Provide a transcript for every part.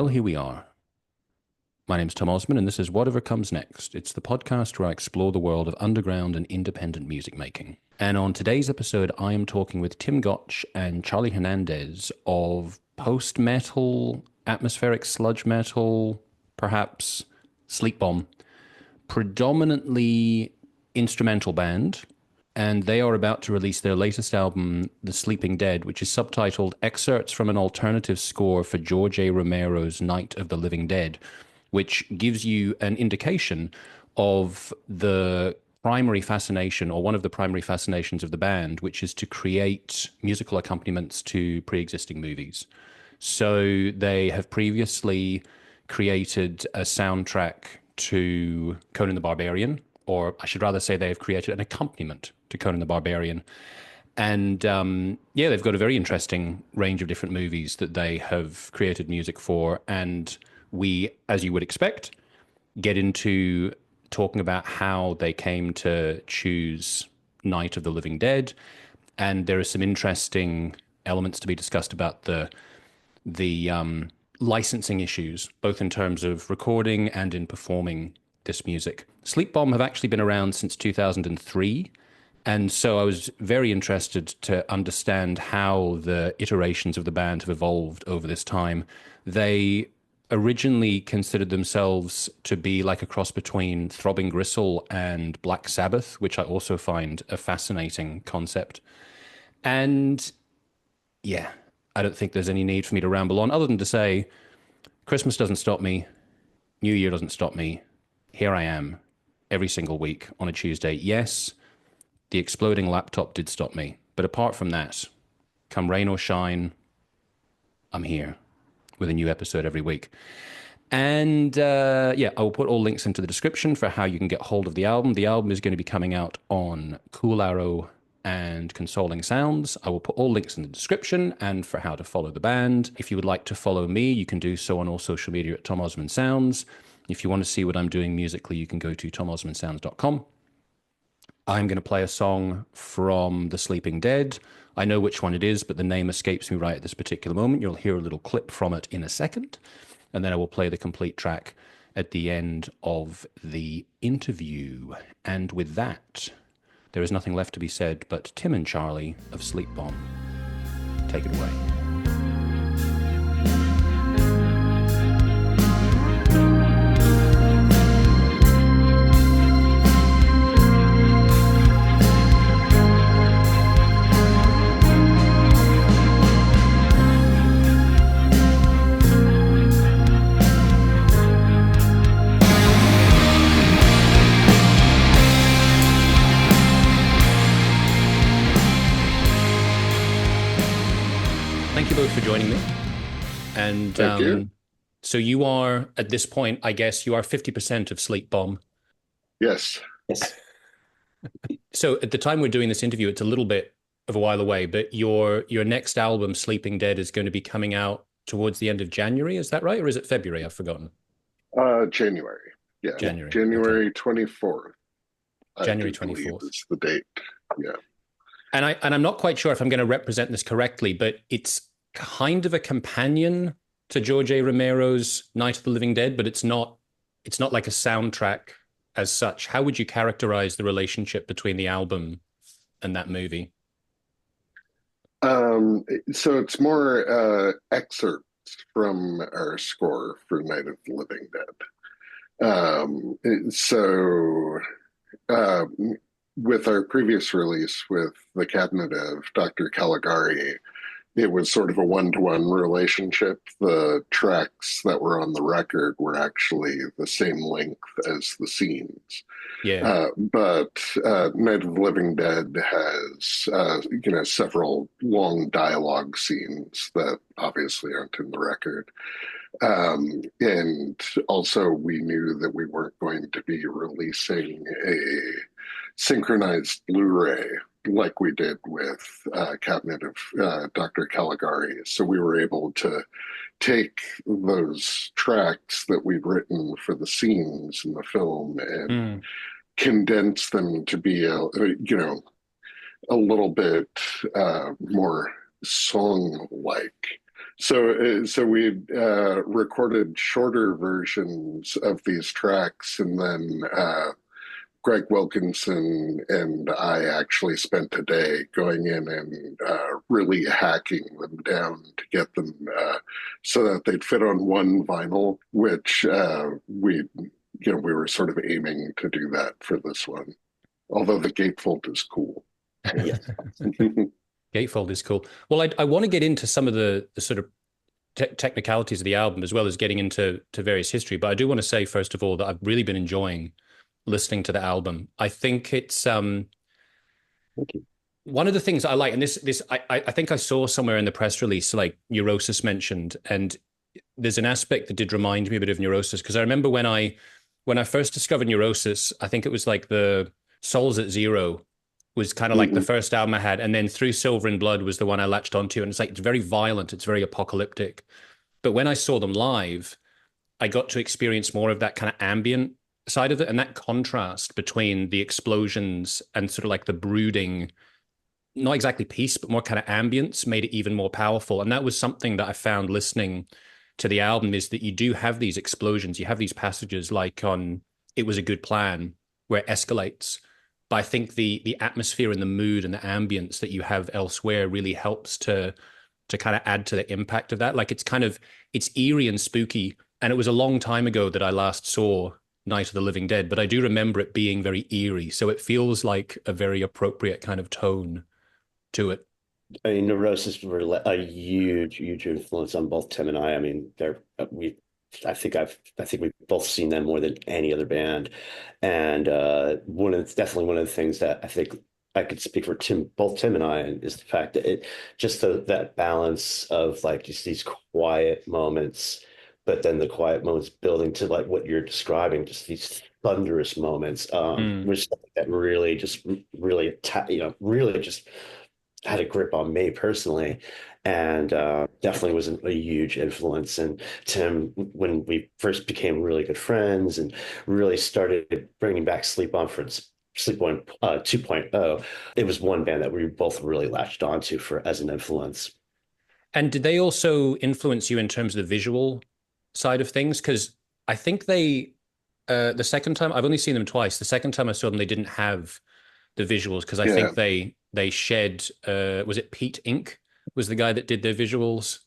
Well, here we are. My name's Tom Osman, and this is Whatever Comes Next. It's the podcast where I explore the world of underground and independent music making. And on today's episode, I am talking with Tim Gotch and Charlie Hernandez of post-metal, atmospheric sludge metal, perhaps Sleepbomb, predominantly instrumental band. And they are about to release their latest album, The Sleeping Dead, which is subtitled Excerpts from an Alternative Score for George A. Romero's Night of the Living Dead, which gives you an indication of the primary fascination, or one of the primary fascinations of the band, which is to create musical accompaniments to pre-existing movies. So they have previously created a soundtrack to Conan the Barbarian, or I should rather say they have created an accompaniment to Conan the Barbarian. And they've got a very interesting range of different movies that they have created music for. And we, as you would expect, get into talking about how they came to choose Night of the Living Dead. And there are some interesting elements to be discussed about the licensing issues, both in terms of recording and in performing this music. Sleepbomb have actually been around since 2003. And so I was very interested to understand how the iterations of the band have evolved over this time. They originally considered themselves to be like a cross between Throbbing Gristle and Black Sabbath, which I also find a fascinating concept. And yeah, I don't think there's any need for me to ramble on other than to say, Christmas doesn't stop me. New Year doesn't stop me. Here I am every single week on a Tuesday. Yes, the exploding laptop did stop me. But apart from that, come rain or shine, I'm here with a new episode every week. And I will put all links into the description for how you can get hold of the album. The album is going to be coming out on Koolarrow and Consouling Sounds. I will put all links in the description and for how to follow the band. If you would like to follow me, you can do so on all social media at Tom Osman Sounds. If you want to see what I'm doing musically, you can go to tomosmansounds.com. I'm going to play a song from The Sleeping Dead. I know which one it is, but the name escapes me right at this particular moment. You'll hear a little clip from it in a second, and then I will play the complete track at the end of the interview. And with that, there is nothing left to be said but Tim and Charlie of Sleepbomb. Take it away. For joining me. And Thank you. So you are, at this point, I guess you are 50% of Sleepbomb. Yes. So at the time we're doing this interview, it's a little bit of a while away, but your next album, Sleeping Dead, is going to be coming out towards the end of January. Is that right? Or is it February? I've forgotten. January. Yeah. January okay. 24th. January 24th is the date. Yeah. And I'm not quite sure if I'm going to represent this correctly, but it's kind of a companion to George A. Romero's Night of the Living Dead, but it's not like a soundtrack as such. How would you characterize the relationship between the album and that movie? So it's more excerpts from our score for Night of the Living Dead. With our previous release with the Cabinet of Dr. Caligari, it was sort of a one-to-one relationship. The tracks that were on the record were actually the same length as the scenes. Yeah. But Night of the Living Dead has, several long dialogue scenes that obviously aren't in the record. And also we knew that we weren't going to be releasing a synchronized Blu-ray like we did with Cabinet of Dr. Caligari. So we were able to take those tracks that we'd written for the scenes in the film and condense them to be a little bit more song-like. So we recorded shorter versions of these tracks, and then Greg Wilkinson and I actually spent a day going in and really hacking them down to get them so that they'd fit on one vinyl, which we were sort of aiming to do that for this one. Although the gatefold is cool. Yeah. Gatefold is cool. Well, I want to get into some of the sort of technicalities of the album as well as getting into various history. But I do want to say, first of all, that I've really been enjoying listening to the album. I think it's Thank you. one of the things I like, and this I think I saw somewhere in the press release, like Neurosis mentioned, and there's an aspect that did remind me a bit of Neurosis, because I remember when I first discovered Neurosis, I think it was like the Souls at Zero was kind of like the first album I had, and then Through Silver and Blood was the one I latched onto, and it's very violent, it's very apocalyptic. But when I saw them live, I got to experience more of that kind of ambient side of it, and that contrast between the explosions and sort of like the brooding, not exactly peace, but more kind of ambience, made it even more powerful. And that was something that I found listening to the album, is that you do have these explosions, you have these passages like on It Was a Good Plan, where it escalates. But I think the atmosphere and the mood and the ambience that you have elsewhere really helps to kind of add to the impact of that. Like it's eerie and spooky. And it was a long time ago that I last saw Night of the Living Dead, but I do remember it being very eerie. So it feels like a very appropriate kind of tone to it. I mean, Neurosis were a huge influence on both Tim and I. I mean, I think we've both seen them more than any other band, and definitely one of the things that I think I could speak for both Tim and I, is the fact that that balance of like just these quiet moments, but then the quiet moments building to like what you're describing, just these thunderous moments, which that really just really just had a grip on me personally, and definitely was a huge influence. And Tim, when we first became really good friends and really started bringing back Sleepbomb 2.0, it was one band that we both really latched onto for as an influence. And did they also influence you in terms of the visual side of things? Because I think the second time, I've only seen them twice. The second time I saw them, they didn't have the visuals, because I think they shed, was it Pete Inc. was the guy that did their visuals?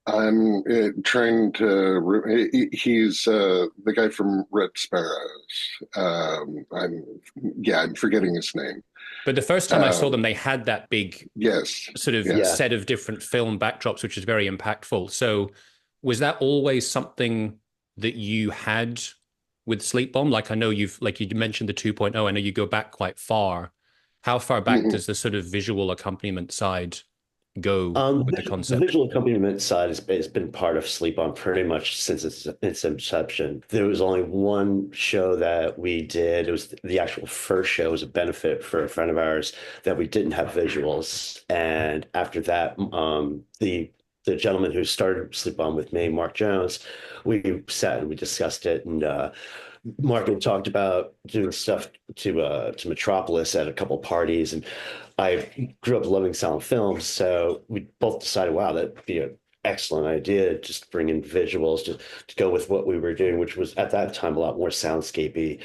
I'm trying to. He's the guy from Red Sparrows. I'm forgetting his name. But the first time I saw them, they had that big sort of set of different film backdrops, which is very impactful. So was that always something that you had with Sleepbomb? Like I know you mentioned the 2.0. I know you go back quite far. How far back does the sort of visual accompaniment side go with the concept? The visual accompaniment side has been part of Sleepbomb pretty much since its inception. There was only one show that we did. It was the actual first show. It was a benefit for a friend of ours that we didn't have visuals. And after that, the gentleman who started Sleepbomb with me, Mark Jones, we sat and we discussed it, and Mark had talked about doing stuff to Metropolis at a couple parties, and I grew up loving silent films, so we both decided, wow, that'd be an excellent idea, just bring in visuals to go with what we were doing, which was at that time a lot more soundscapey,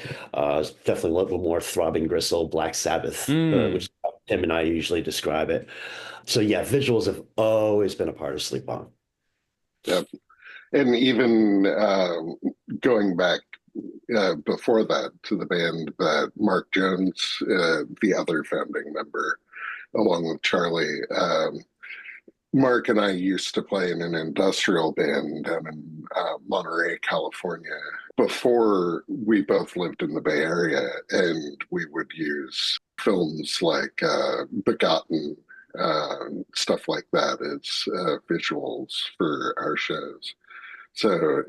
definitely a little more Throbbing Gristle, Black Sabbath, which is how Tim and I usually describe it. So yeah, visuals have always been a part of Sleepbomb. Yep. And even going back before that to the band that Mark Jones, the other founding member, along with Charlie, Mark and I used to play in an industrial band down in Monterey, California, before we both lived in the Bay Area, and we would use films like Begotten, stuff like that as visuals for our shows. So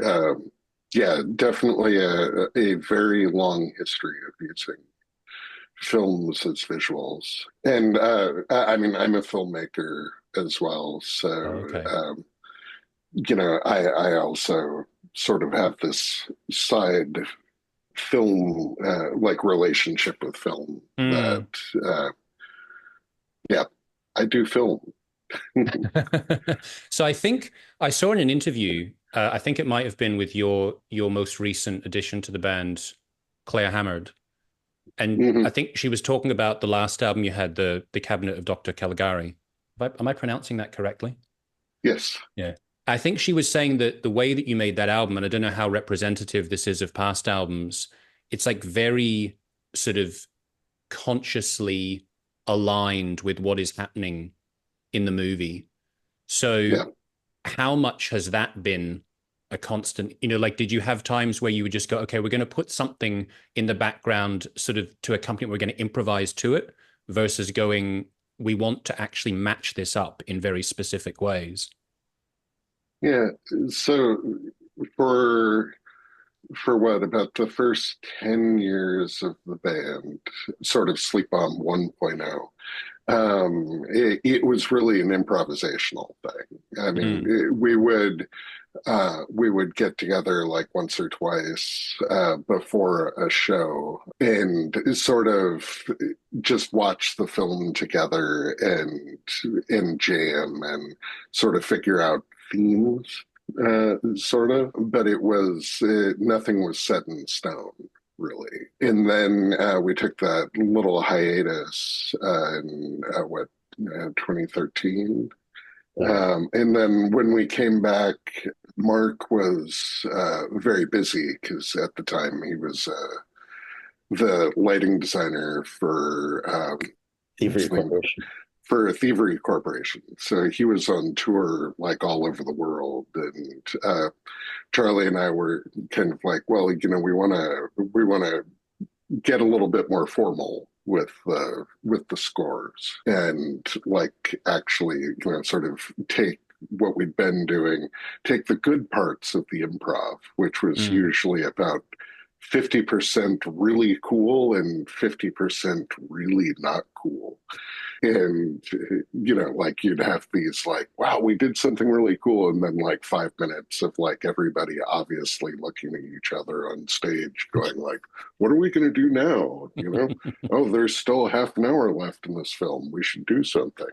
definitely a very long history of using films as visuals. And I mean, I'm a filmmaker as well. So, I also sort of have this side film, like relationship with film that, I do film. So I think I saw in an interview, I think it might have been with your most recent addition to the band, Claire Hammond, and I Hmm. think she was talking about the last album you had, the Cabinet of Dr. Caligari. Am I pronouncing that correctly? Yes. Yeah. I think she was saying that the way that you made that album, and I don't know how representative this is of past albums, it's like very sort of consciously aligned with what is happening in the movie. So Yeah. how much has that been a constant? Like, did you have times where you would just go, okay, we're going to put something in the background sort of to accompany it, we're going to improvise to it, versus going, we want to actually match this up in very specific ways? Yeah. So for what, about the first 10 years of the band, sort of Sleepbomb 1.0, it was really an improvisational thing. I mean, Mm, we would get together like once or twice before a show and sort of just watch the film together and jam and sort of figure out themes, sort of. But it was nothing was set in stone, really. And then we took that little hiatus in 2013. Yeah. And then when we came back, Mark was very busy because at the time he was the lighting designer for Thievery what's the name, Corporation. for Thievery Corporation. So he was on tour like all over the world, and Charlie and I were kind of like, well, we want to get a little bit more formal with the scores and like actually sort of take what we'd been doing, take the good parts of the improv, which was mm. usually about 50% really cool and 50% really not cool. And like you'd have these like, wow, we did something really cool, and then like 5 minutes of like everybody obviously looking at each other on stage going like, what are we going to do now, oh, there's still half an hour left in this film, we should do something,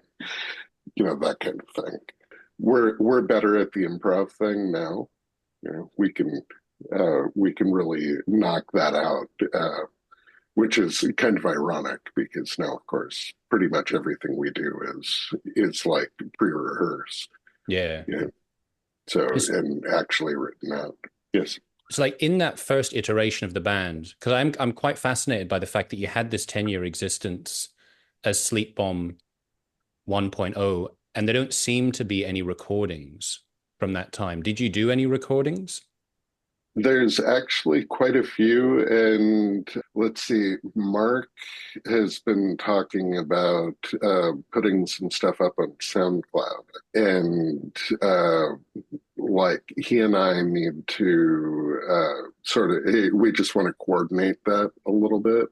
that kind of thing. We're better at the improv thing now. We can really knock that out, which is kind of ironic because now, of course, pretty much everything we do is like pre-rehearsed. Yeah. Yeah. So It's, and actually written out. Yes. it's like in that first iteration of the band, because I'm quite fascinated by the fact that you had this 10-year existence as Sleep Bomb 1.0, and there don't seem to be any recordings from that time. Did you do any recordings? There's actually quite a few, and let's see, Mark has been talking about putting some stuff up on SoundCloud, and like he and I need to sort of, we just want to coordinate that a little bit.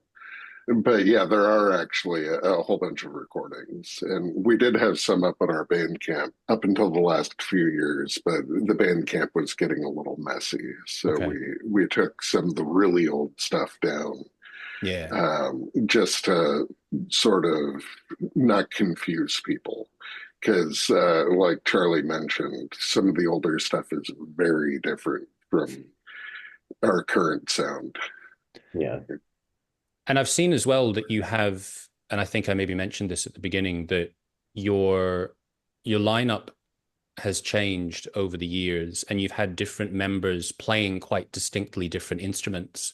But yeah, there are actually a whole bunch of recordings, and we did have some up on our Bandcamp up until the last few years. But the Bandcamp was getting a little messy, so Okay. we took some of the really old stuff down, Yeah. just to sort of not confuse people. Because, like Charlie mentioned, some of the older stuff is very different from our current sound. Yeah. And I've seen as well that you have, and I think I maybe mentioned this at the beginning, that your your lineup has changed over the years, and you've had different members playing quite distinctly different instruments.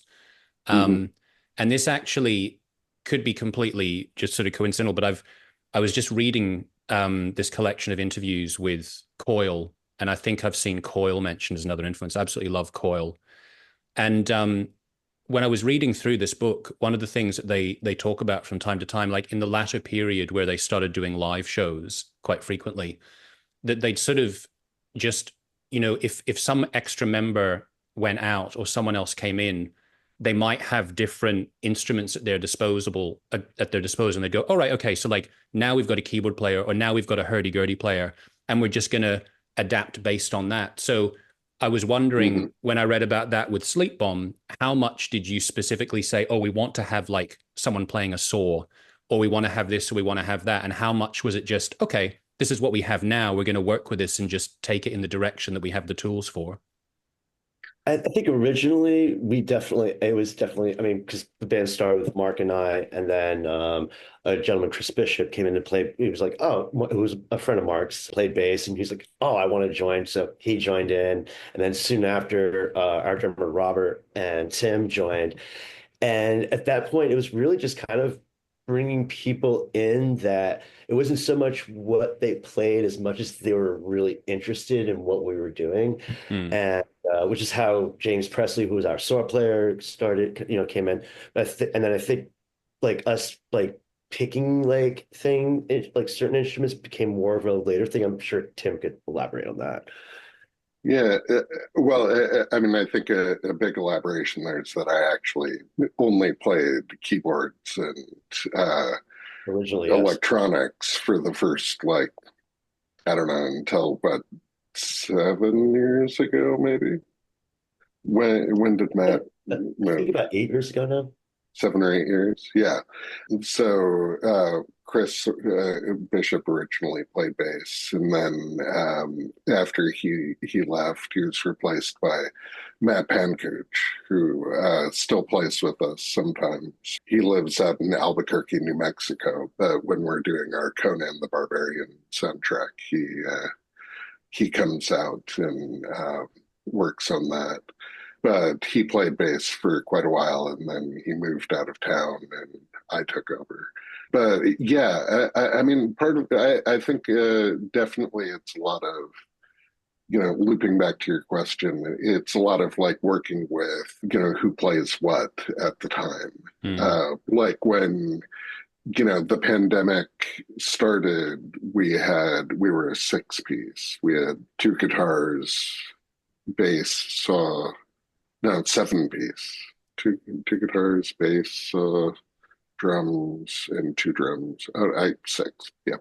Hmm. Um, and this actually could be completely just sort of coincidental, but I was just reading this collection of interviews with Coil, and I think I've seen Coil mentioned as another influence. I absolutely love Coil. And when I was reading through this book, one of the things that they talk about from time to time, like in the latter period where they started doing live shows quite frequently, that they'd sort of just, if some extra member went out or someone else came in, they might have different instruments at their disposal, and they go, all right, okay, so like now we've got a keyboard player, or now we've got a hurdy-gurdy player, and we're just going to adapt based on that. So I was Hmm. wondering, when I read about that with Sleep Bomb, how much did you specifically say, oh, we want to have like someone playing a saw, or we want to have this, or we want to have that? And how much was it just, okay, this is what we have now. We're going to work with this and just take it in the direction that we have the tools for. I think originally it was definitely, I mean, because the band started with Mark and I, and then a gentleman, Chris Bishop, came in and played. He was like, oh, it was a friend of Mark's, played bass, and he's like, oh, I want to join. So he joined in. And then soon after, our drummer, Robert and Tim joined. And at that point, it was really just kind of bringing people in that it wasn't so much what they played as much as they were really interested in what we were doing. Mm. And which is how James Presley, who was our saw player, started, came in. And then I think like us, like picking like certain instruments became more of a later thing. I'm sure Tim could elaborate on that. Yeah, well, I mean, I think a big elaboration there is that I actually only played keyboards and Originally, yes. electronics for the first, like, I don't know, until what, 7 years ago, maybe? When did Matt I move? think about 8 years ago now. 7 or 8 years, yeah. So Chris Bishop originally played bass, and then after he left, he was replaced by Matt Pankouch, who still plays with us sometimes. He lives out in Albuquerque, New Mexico, but when we're doing our Conan the Barbarian soundtrack, he comes out and works on that. But he played bass for quite a while, and then he moved out of town, and I took over. But yeah, I mean, part of I think definitely it's a lot of, looping back to your question, it's a lot of like working with who plays what at the time. Like when the pandemic started, we were a 6-piece. We had 2 guitars, bass, saw. No, it's 7-piece. Two guitars, bass, drums, and 2 drums. Oh, 6. Yeah.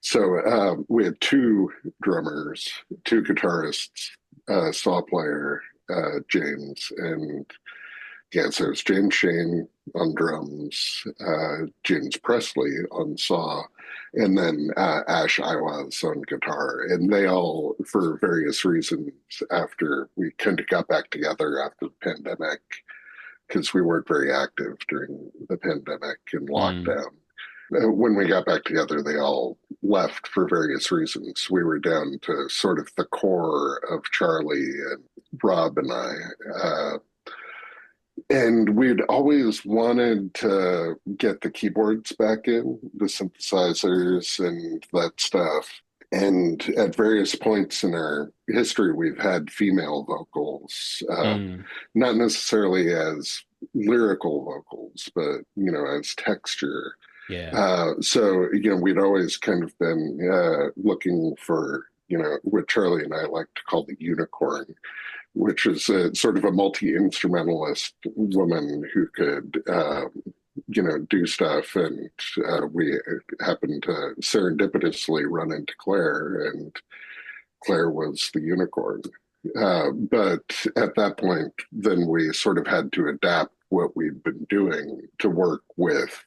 So we had 2 drummers, 2 guitarists, saw player, James, and yeah, so it's James Shane on drums, James Presley on saw, and then Ash Iwas on guitar. And they all, for various reasons, after we kind of got back together after the pandemic, because we weren't very active during the pandemic and lockdown. When we got back together, they all left for various reasons. We were down to sort of the core of Charlie and Rob and I. And we'd always wanted to get the keyboards back in, the synthesizers and that stuff. And at various points in our history, we've had female vocals, not necessarily as lyrical vocals, but, as texture. Yeah. So, we'd always kind of been looking for, what Charlie and I like to call the unicorn, which is sort of a multi-instrumentalist woman who could, do stuff. And we happened to serendipitously run into Claire, and Claire was the unicorn. But at that point, then we sort of had to adapt what we'd been doing to work with,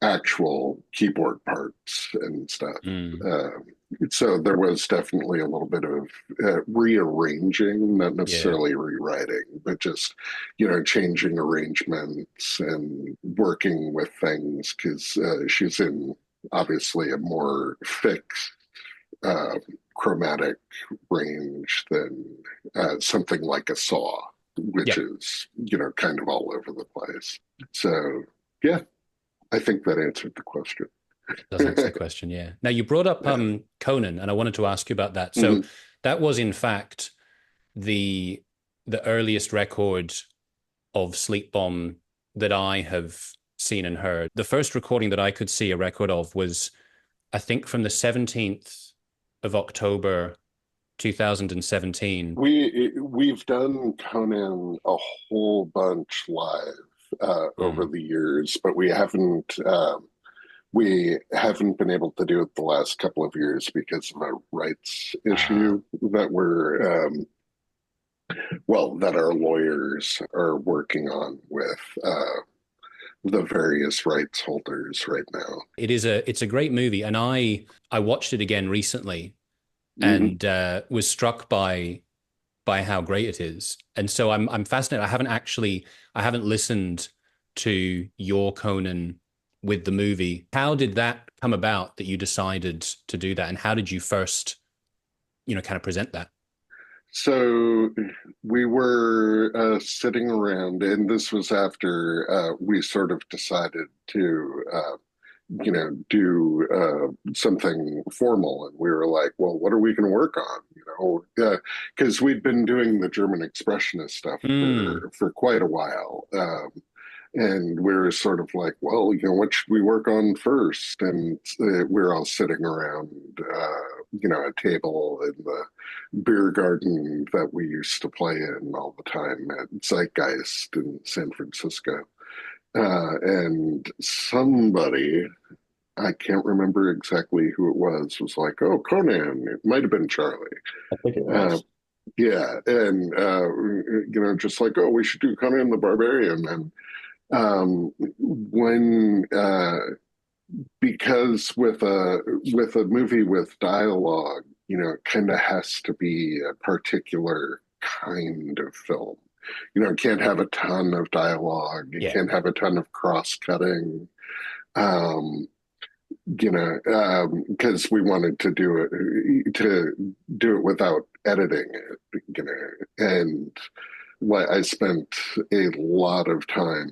actual keyboard parts and stuff. So there was definitely a little bit of rearranging, not necessarily rewriting, but just, changing arrangements and working with things, because she's in obviously a more fixed chromatic range than something like a saw, which is, kind of all over the place. So, yeah. I think that answered the question. Does answer the question, yeah. Now, you brought up Conan, and I wanted to ask you about that. So that was, in fact, the earliest record of Sleepbomb that I have seen and heard. The first recording that I could see a record of was, I think, from the 17th of October, 2017. We've done Conan a whole bunch live over the years, but we haven't been able to do it the last couple of years because of a rights issue that we're that our lawyers are working on with the various rights holders right now. It's a great movie, and I watched it again recently Mhm. and was struck by how great it is. And so I'm fascinated. I haven't listened to your Conan with the movie. How did that come about that you decided to do that? And how did you first, kind of present that? So we were sitting around, and this was after we sort of decided to, do something formal. And we were like, well, what are we going to work on? Because we'd been doing the German expressionist stuff Mm, for quite a while. And we were sort of like, well, what should we work on first? And we were all sitting around, a table in the beer garden that we used to play in all the time at Zeitgeist in San Francisco. And somebody, I can't remember exactly who it was like, oh, Conan. It might have been Charlie. I think it Uh, was. yeah. And, just like, oh, we should do Conan the Barbarian. And when because with a movie with dialogue, it kind of has to be a particular kind of film. It can't have a ton of dialogue. It yeah. can't have a ton of cross-cutting. Um, because we wanted to do it without editing it, and I spent a lot of time,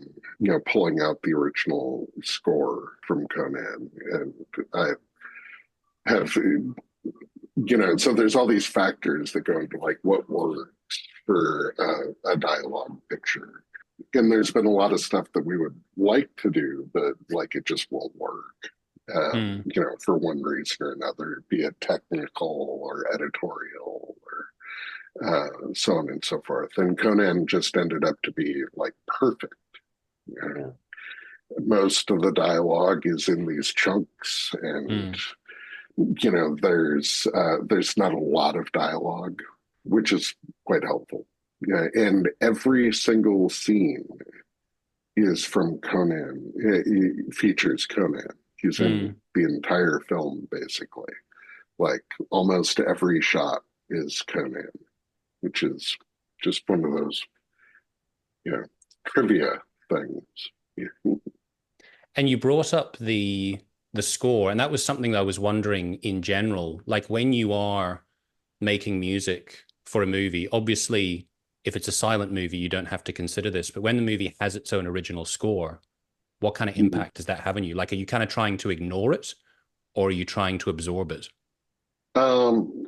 pulling out the original score from Conan, and I have, so there's all these factors that go into like what works for a dialogue picture. And there's been a lot of stuff that we would like to do, but like it just won't work. Mm. For one reason or another, be it technical or editorial or so on and so forth. And Conan just ended up to be like perfect. Yeah. Most of the dialogue is in these chunks, and Mm. there's not a lot of dialogue, which is quite helpful. Yeah, and every single scene is from Conan. It features Conan. He's in Mm. the entire film, basically. Like almost every shot is Conan, which is just one of those, trivia things. And you brought up the score, and that was something that I was wondering in general. Like when you are making music for a movie, obviously, if it's a silent movie, you don't have to consider this. But when the movie has its own original score, what kind of impact does that have on you? Like, are you kind of trying to ignore it, or are you trying to absorb it? Um,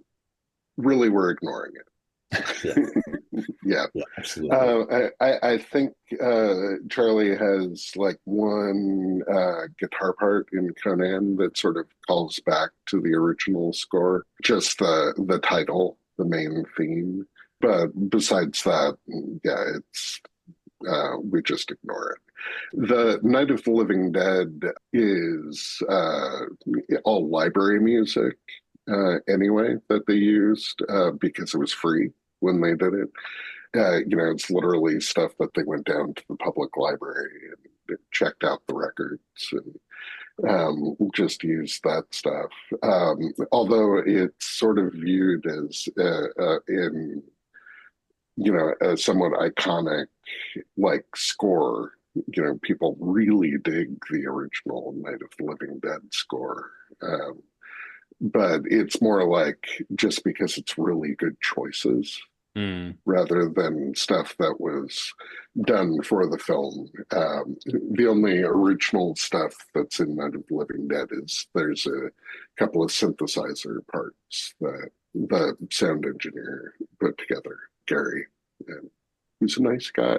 really, we're ignoring Yeah. it. Yeah. Yeah, absolutely. I think Charlie has like one guitar part in Conan that sort of calls back to the original score, just the title, the main theme. But besides that, yeah, it's we just ignore it. The Night of the Living Dead is all library music anyway that they used because it was free when they did it. It's literally stuff that they went down to the public library and checked out the records and just used that stuff. Although it's sort of viewed as in a somewhat iconic like score. People really dig the original Night of the Living Dead score. But it's more like just because it's really good choices Mm. rather than stuff that was done for the film. The only original stuff that's in Night of the Living Dead is there's a couple of synthesizer parts that the sound engineer put together, Gary, and he's a nice guy.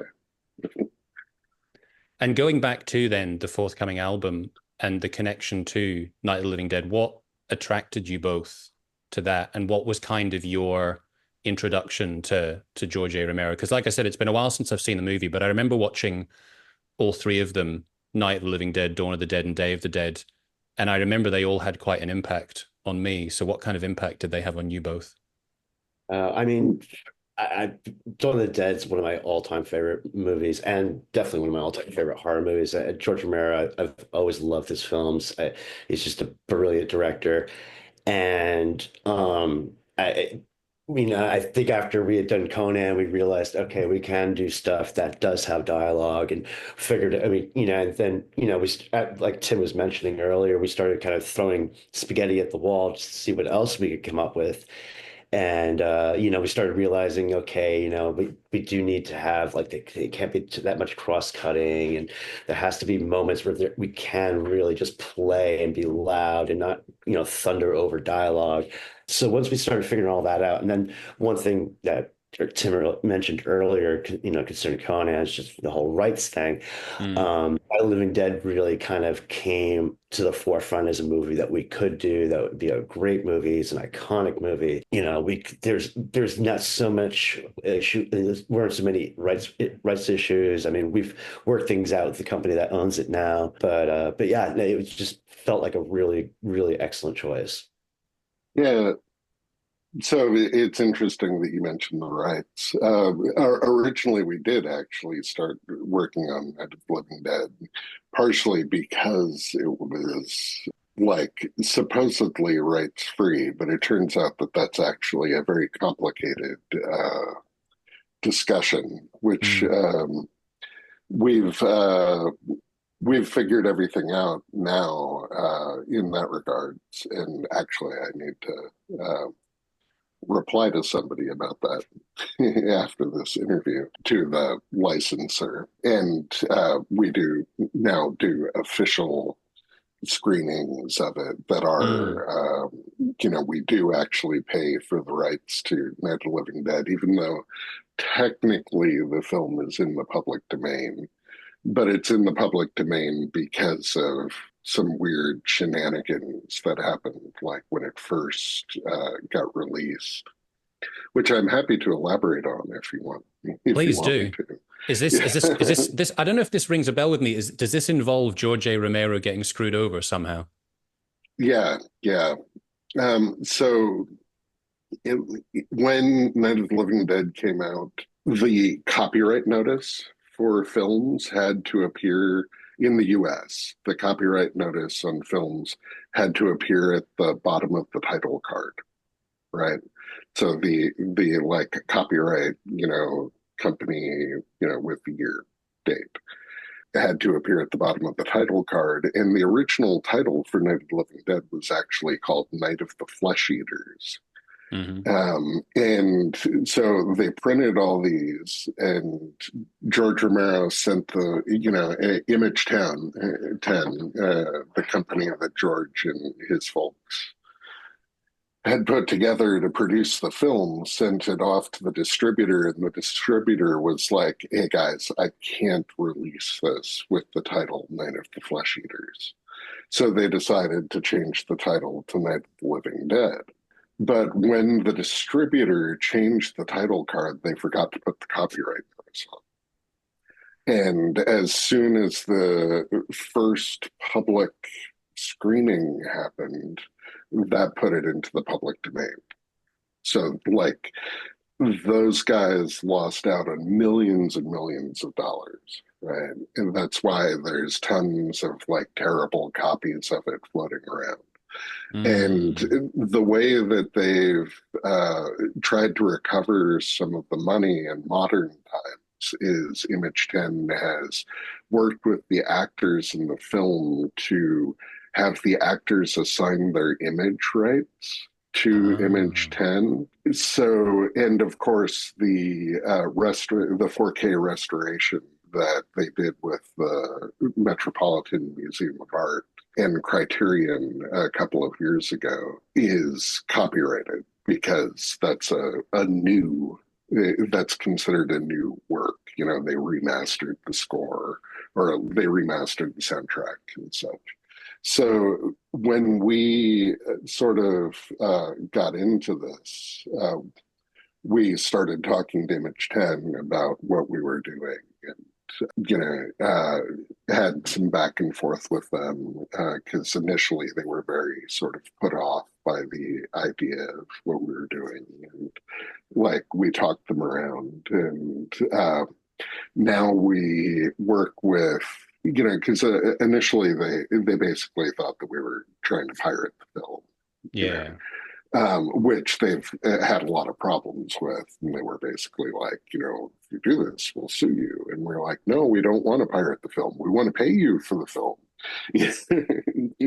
And going back to then the forthcoming album and the connection to Night of the Living Dead, what attracted you both to that, and what was kind of your introduction to George A. Romero? Because, like I said, it's been a while since I've seen the movie, but I remember watching all three of them: Night of the Living Dead, Dawn of the Dead, and Day of the Dead, and I remember they all had quite an impact on me. So, what kind of impact did they have on you both? I mean, Dawn of the Dead is one of my all-time favorite movies, and definitely one of my all-time favorite horror movies. George Romero, I've always loved his films. He's just a brilliant director, and I think after we had done Conan, we realized, okay, we can do stuff that does have dialogue, and figured, and then, like Tim was mentioning earlier, we started kind of throwing spaghetti at the wall just to see what else we could come up with. And we started realizing, okay, we do need to have like they can't be that much cross-cutting, and there has to be moments where we can really just play and be loud and not, thunder over dialogue. So once we started figuring all that out, and then one thing that Tim mentioned earlier, concerning Conan, is just the whole rights thing. Mm. Night of the Living Dead really kind of came to the forefront as a movie that we could do. That would be a great movie. It's an iconic movie. There's not so much issue. There weren't so many rights issues. I mean, we've worked things out with the company that owns it now, but yeah, no, it just felt like a really, really excellent choice. Yeah. So it's interesting that you mentioned the rights. Originally, we did actually start working on Night of the Living Dead, partially because it was like supposedly rights free, but it turns out that that's actually a very complicated discussion, which Mm. we've we've figured everything out now in that regards. And actually, I need to reply to somebody about that after this interview to the licensor. And we do now do official screenings of it that Mm. are, we do actually pay for the rights to Night of the Living Dead, even though technically the film is in the public domain. But it's in the public domain because of some weird shenanigans that happened, like when it first got released, which I'm happy to elaborate on if you Please want me do. to. Is this? I don't know if this rings a bell with me. Does this involve George A. Romero getting screwed over somehow? Yeah, yeah. So it, when Night of the Living Dead came out, the copyright notice for films had to appear in the US. The copyright notice on films had to appear at the bottom of the title card, right? So the like copyright, company, with the year date had to appear at the bottom of the title card. And the original title for Night of the Living Dead was actually called Night of the Flesh Eaters. Hmm. And so they printed all these, and George Romero sent Image 10, the company that George and his folks had put together to produce the film, sent it off to the distributor, and the distributor was like, hey guys, I can't release this with the title Night of the Flesh Eaters. So they decided to change the title to Night of the Living Dead. But when the distributor changed the title card, they forgot to put the copyright notice on. And as soon as the first public screening happened, that put it into the public domain. So, like, those guys lost out on millions and millions of dollars, right? And that's why there's tons of like terrible copies of it floating around. And Mm. the way that they've tried to recover some of the money in modern times is Image 10 has worked with the actors in the film to have the actors assign their image rights to Image Ah. 10. So, and of course, the 4K restoration that they did with the Metropolitan Museum of Art and Criterion a couple of years ago is copyrighted because that's considered a new work. They remastered the score or they remastered the soundtrack and such. So when we sort of got into this, we started talking to Image 10 about what we were doing. And had some back and forth with them because initially they were very sort of put off by the idea of what we were doing, and like we talked them around, and now we work with because initially they basically thought that we were trying to pirate the film. Yeah. Which they've had a lot of problems with. And they were basically like, if you do this, we'll sue you. And we're like, no, we don't want to pirate the film. We want to pay you for the film.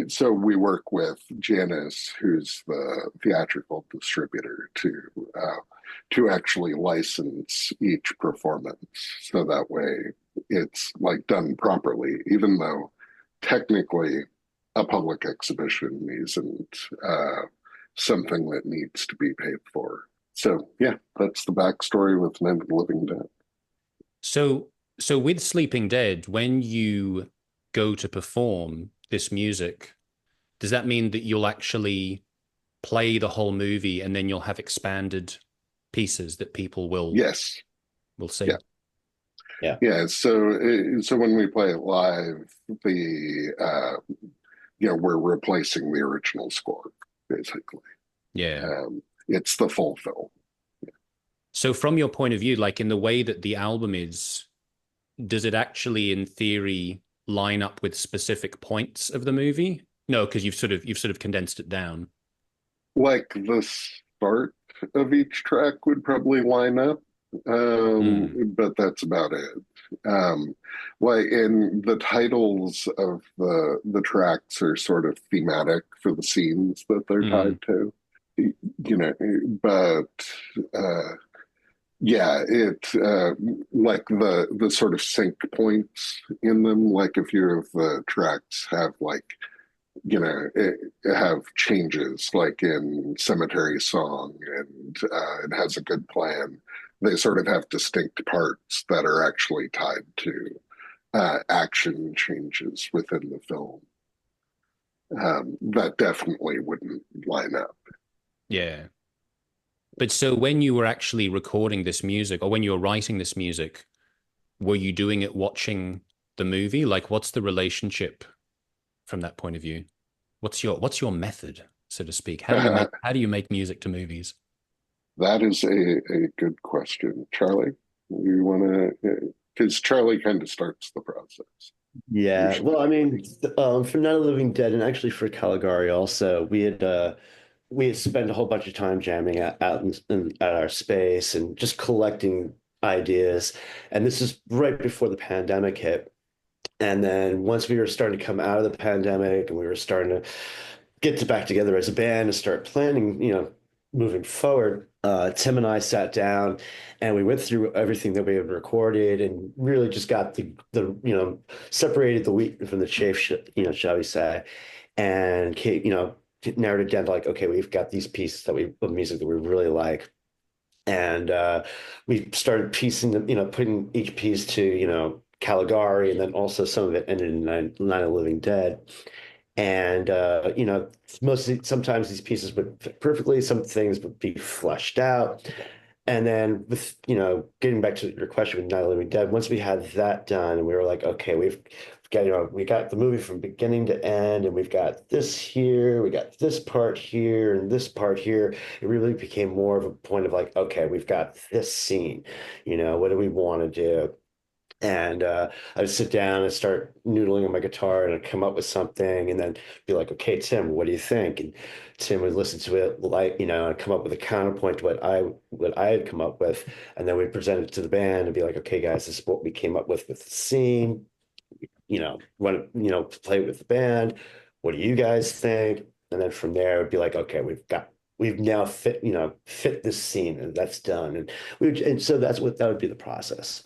So we work with Janice, who's the theatrical distributor, to actually license each performance. So that way it's like done properly, even though technically a public exhibition isn't something that needs to be paid for. So yeah, that's the backstory with Night of the Living Dead. So with Sleeping Dead, when you go to perform this music, does that mean that you'll actually play the whole movie and then you'll have expanded pieces that people will see? Yeah. So when we play it live, we're replacing the original score basically. Yeah. It's the full film. So from your point of view, like in the way that the album is, does it actually in theory line up with specific points of the movie? No, because you've sort of condensed it down. Like the start of each track would probably line up, but that's about it. And the titles of the tracks are sort of thematic for the scenes that they're tied to, but like the sort of sync points in them, like a few of the tracks have like have changes, like in Cemetery Song, and it has a good plan. They sort of have distinct parts that are actually tied to action changes within the film. That definitely wouldn't line up. Yeah. But so when you were actually recording this music, or when you were writing this music, were you doing it watching the movie? Like, what's the relationship from that point of view? What's your method, so to speak? How do you make music to movies? That is a good question. Charlie, you want to, because Charlie kind of starts the process. Yeah, Usually. well, I mean, for Night of the Living Dead, and actually for Caligari also, we had spent a whole bunch of time jamming at our space and just collecting ideas. And this is right before the pandemic hit. And then once we were starting to come out of the pandemic and we were starting to get back together as a band and start planning, moving forward, Tim and I sat down and we went through everything that we had recorded and really just got the separated the wheat from the chaff, shall we say, and narrowed it down to like, okay, we've got these pieces of music that we really like. And we started piecing them, putting each piece to, Caligari, and then also some of it ended in Night of the Living Dead. And mostly sometimes these pieces would fit perfectly, some things would be fleshed out. And then with, getting back to your question with Night of the Living Dead, once we had that done and we were like, okay, we got the movie from beginning to end, and we've got this here, we got this part here, and this part here. It really became more of a point of like, okay, we've got this scene, what do we want to do? And I'd sit down and start noodling on my guitar and I'd come up with something and then be like, okay, Tim, what do you think? And Tim would listen to it, like, and come up with a counterpoint to what I had come up with. And then we'd present it to the band and be like, okay, guys, this is what we came up with the scene. Want to, play with the band. What do you guys think? And then from there, it'd be like, okay, we've now fit this scene and that's done. And so that would be the process.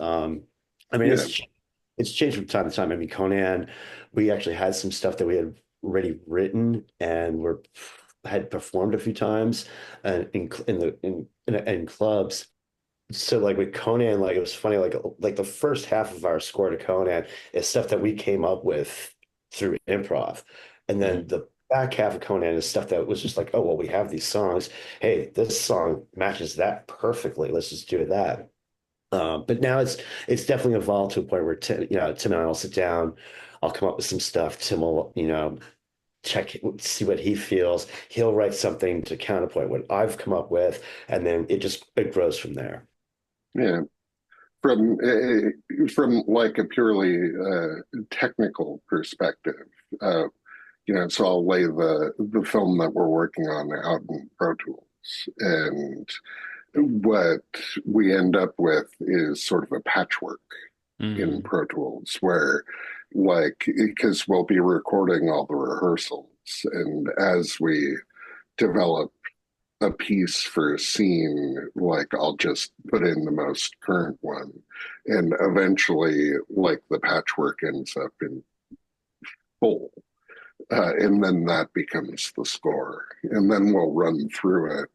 I mean, it's changed from time to time. I mean, Conan, we actually had some stuff that we had already written and had performed a few times in clubs. So like with Conan, like it was funny, like the first half of our score to Conan is stuff that we came up with through improv, and then the back half of Conan is stuff that was just like, oh well, we have these songs. Hey, this song matches that perfectly. Let's just do that. But now it's definitely evolved to a point where Tim and I will sit down. I'll come up with some stuff. Tim will, check, see what he feels. He'll write something to counterpoint what I've come up with, and then it grows from there. Yeah. From like a purely technical perspective, uh, so I'll lay the film that we're working on out in Pro Tools, and what we end up with is sort of a patchwork in Pro Tools where, like, because we'll be recording all the rehearsals, and as we develop a piece for a scene, like I'll just put in the most current one, and eventually, like the patchwork ends up in full, and then that becomes the score, and then we'll run through it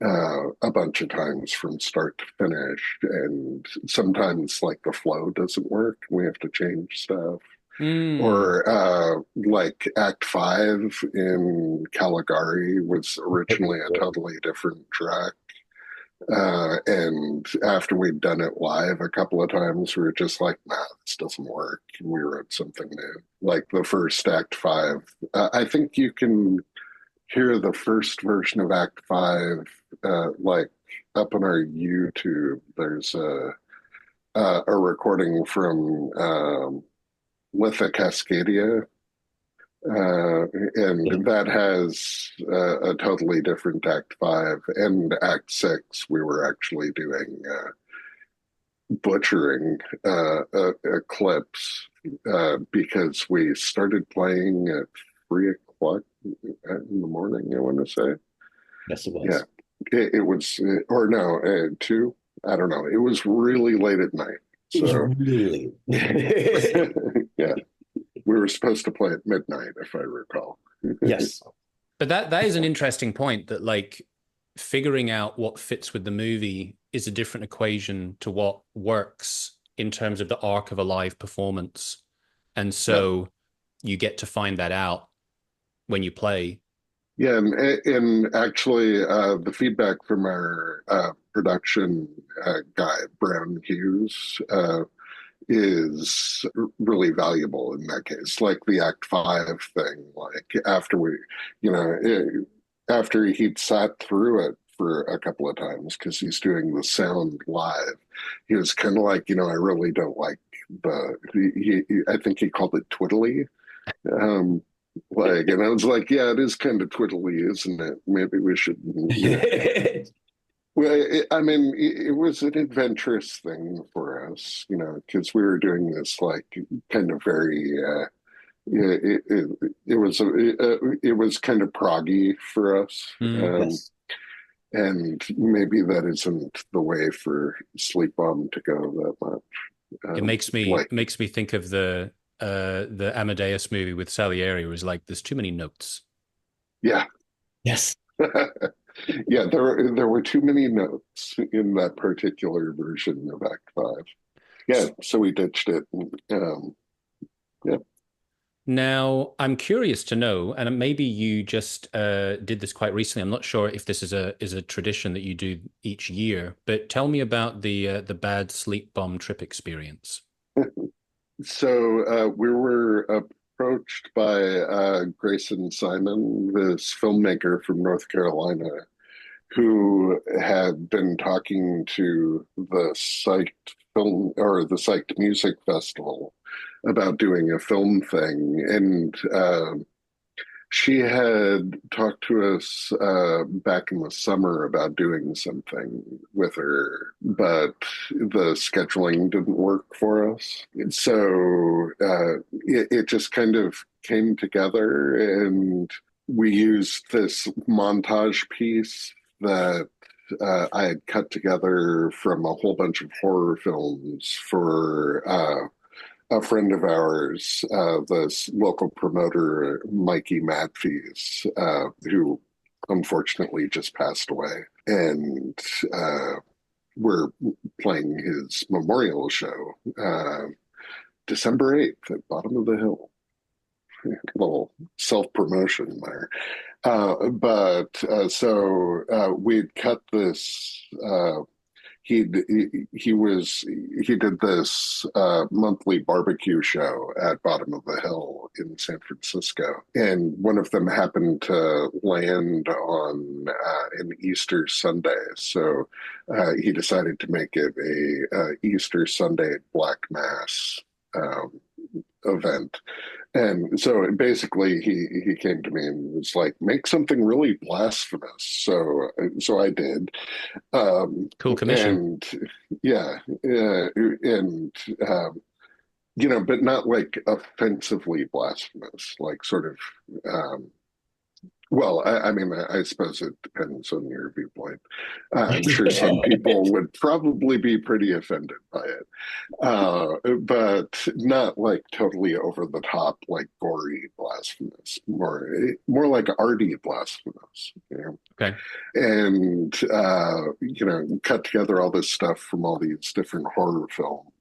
a bunch of times from start to finish, and sometimes like the flow doesn't work, we have to change stuff. Or like Act 5 in Caligari was originally a totally different track. And after we'd done it live a couple of times, we were just like, nah, this doesn't work. And we wrote something new. Like the first Act 5. I think you can hear the first version of Act 5 like up on our YouTube. There's a recording from Litha Cascadia, and that has a totally different Act 5. And Act 6, we were actually doing butchering clips because we started playing at 3 o'clock in the morning, I want to say. Yes, it was. Yeah, it was, or no, 2. I don't know. It was really late at night. So, really? yeah, we were supposed to play at midnight, if I recall. Yes. But that is an interesting point, that like figuring out what fits with the movie is a different equation to what works in terms of the arc of a live performance. And so you get to find that out when you play. Yeah, and actually, the feedback from our production guy, Brown Hughes, is really valuable in that case. Like the Act 5 thing, like after he'd sat through it for a couple of times because he's doing the sound live, he was kind of like, I really don't like I think he called it twiddly. And I was like, yeah, it is kind of twiddly, isn't it? Maybe we should, Well, it was an adventurous thing for us, because we were doing this like kind of very, it was kind of proggy for us. Yes. And maybe that isn't the way for Sleepbomb to go that much. It makes me think of the Amadeus movie with Salieri. It was like, there's too many notes. Yeah. Yes. Yeah, there were too many notes in that particular version of Act 5. Yeah, so we ditched it. Yeah. Now, I'm curious to know, and maybe you just did this quite recently. I'm not sure if this is a tradition that you do each year, but tell me about the bad Sleepbomb trip experience. So we were approached by Grayson Simon, this filmmaker from North Carolina, who had been talking to the Psyched Film or the Psyched Music Festival about doing a film thing. And she had talked to us back in the summer about doing something with her, but the scheduling didn't work for us. And so it just kind of came together, and we used this montage piece that I had cut together from a whole bunch of horror films for a friend of ours, this local promoter, Mikey Madfies, who unfortunately just passed away. And we're playing his memorial show December 8th at Bottom of the Hill. A little self-promotion there. So we'd cut this. he did this monthly barbecue show at Bottom of the Hill in San Francisco, and one of them happened to land on an Easter Sunday, so he decided to make it a Easter Sunday Black Mass event. And so basically he came to me and was like, make something really blasphemous. So I did. Cool commission. And yeah, and but not like offensively blasphemous, like sort of well, I mean, I suppose it depends on your viewpoint. I'm sure some people would probably be pretty offended by it, but not like totally over the top, like gory blasphemous. More like arty blasphemous. Okay. And cut together all this stuff from all these different horror films.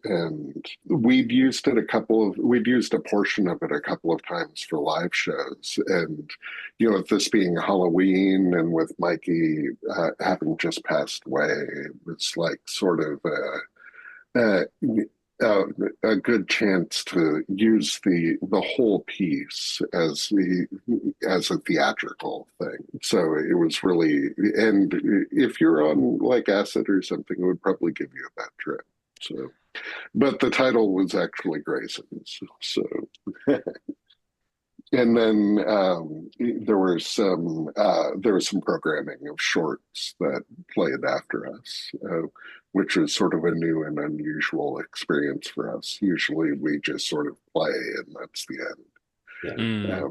And we'd used a portion of it a couple of times for live shows. And, with this being Halloween and with Mikey having just passed away, it was like sort of a good chance to use the whole piece as a theatrical thing. So it was really, and if you're on like acid or something, it would probably give you a bad trip. So. But the title was actually Grayson's. So, and then there was some programming of shorts that played after us, which was sort of a new and unusual experience for us. Usually, we just sort of play, and that's the end. Yeah.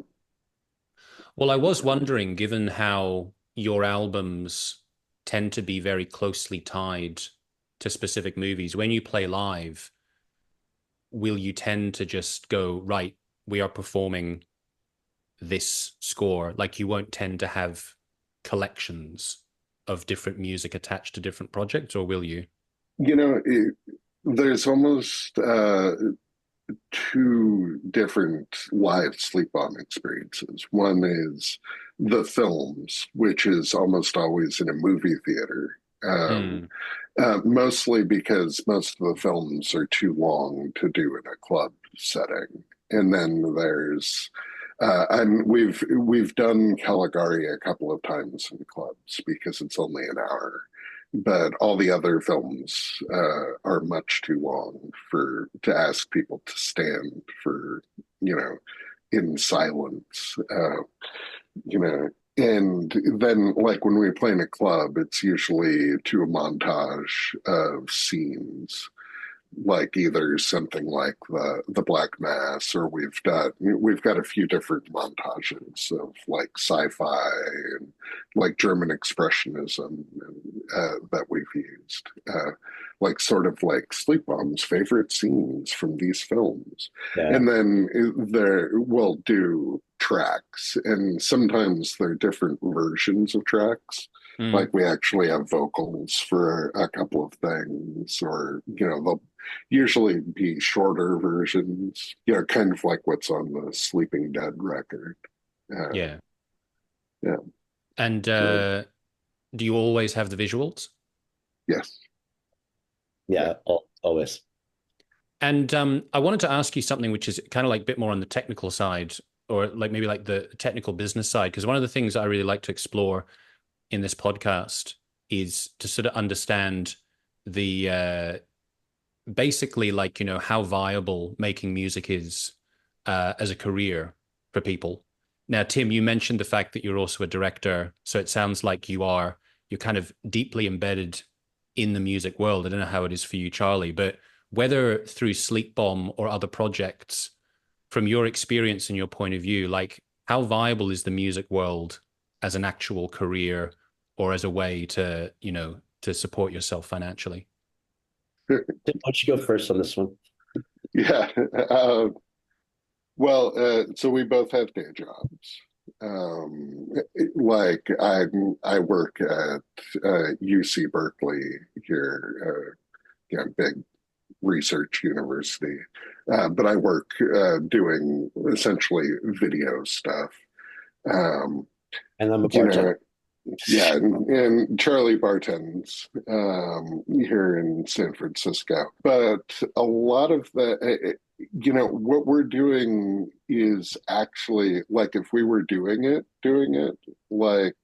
Well, I was wondering, given how your albums tend to be very closely tied to specific movies, when you play live, will you tend to just go, right, we are performing this score? Like, you won't tend to have collections of different music attached to different projects, or will you? There's almost two different live Sleepbomb experiences. One is the films, which is almost always in a movie theater. Mostly because most of the films are too long to do in a club setting. And then there's we've done Caligari a couple of times in clubs because it's only an hour, but all the other films are much too long to ask people to stand for, in silence. And then, like, when we play in a club, it's usually to a montage of scenes, like either something like the Black Mass, or we've got a few different montages of like sci-fi and like German expressionism that we've used, like sort of like Sleepbomb's favorite scenes from these films. Yeah. And then we'll do tracks, and sometimes they're different versions of tracks. Like, we actually have vocals for a couple of things, or they'll usually be shorter versions, kind of like what's on the Sleeping Dead record. Yeah. And So, do you always have the visuals? Yes. Yeah, always. And I wanted to ask you something which is kind of like a bit more on the technical side, or like maybe like the technical business side, because one of the things I really like to explore in this podcast is to sort of understand the basically, like, how viable making music is as a career for people. Now, Tim, you mentioned the fact that you're also a director, so it sounds like you're kind of deeply embedded in the music world. I don't know how it is for you, Charlie, but whether through Sleepbomb or other projects, from your experience and your point of view, like, how viable is the music world as an actual career, or as a way to, to support yourself financially? Why don't you go first on this one? Yeah. So we both have day jobs. Like, I work at UC Berkeley here, big research university, but I work doing essentially video stuff. And I'm a bartender. Yeah, and Charlie bartends here in San Francisco. But a lot of what we're doing is actually like if we were doing it, like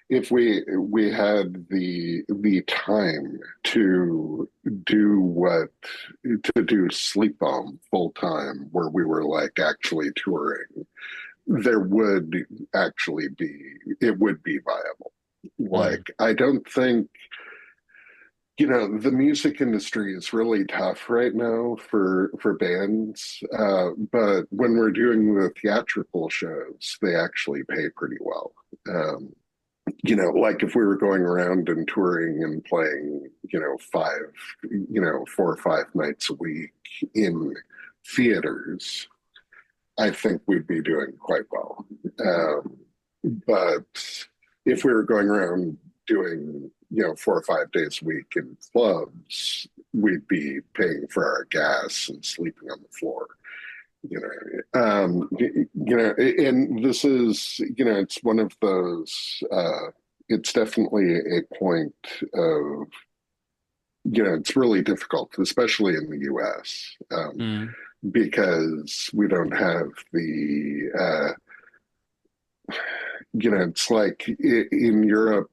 if we had the time to do Sleepbomb full time, where we were like actually touring, there would actually be it would be viable. Mm. Like I don't think the music industry is really tough right now for bands, but when we're doing the theatrical shows, they actually pay pretty well. Like if we were going around and touring and playing, 4 or 5 nights a week in theaters, I think we'd be doing quite well. But if we were going around doing, 4 or 5 days a week in clubs, we'd be paying for our gas and sleeping on the floor. And this is, it's one of those. It's definitely a point of, it's really difficult, especially in the U.S. Mm. Because we don't have the it's like in Europe,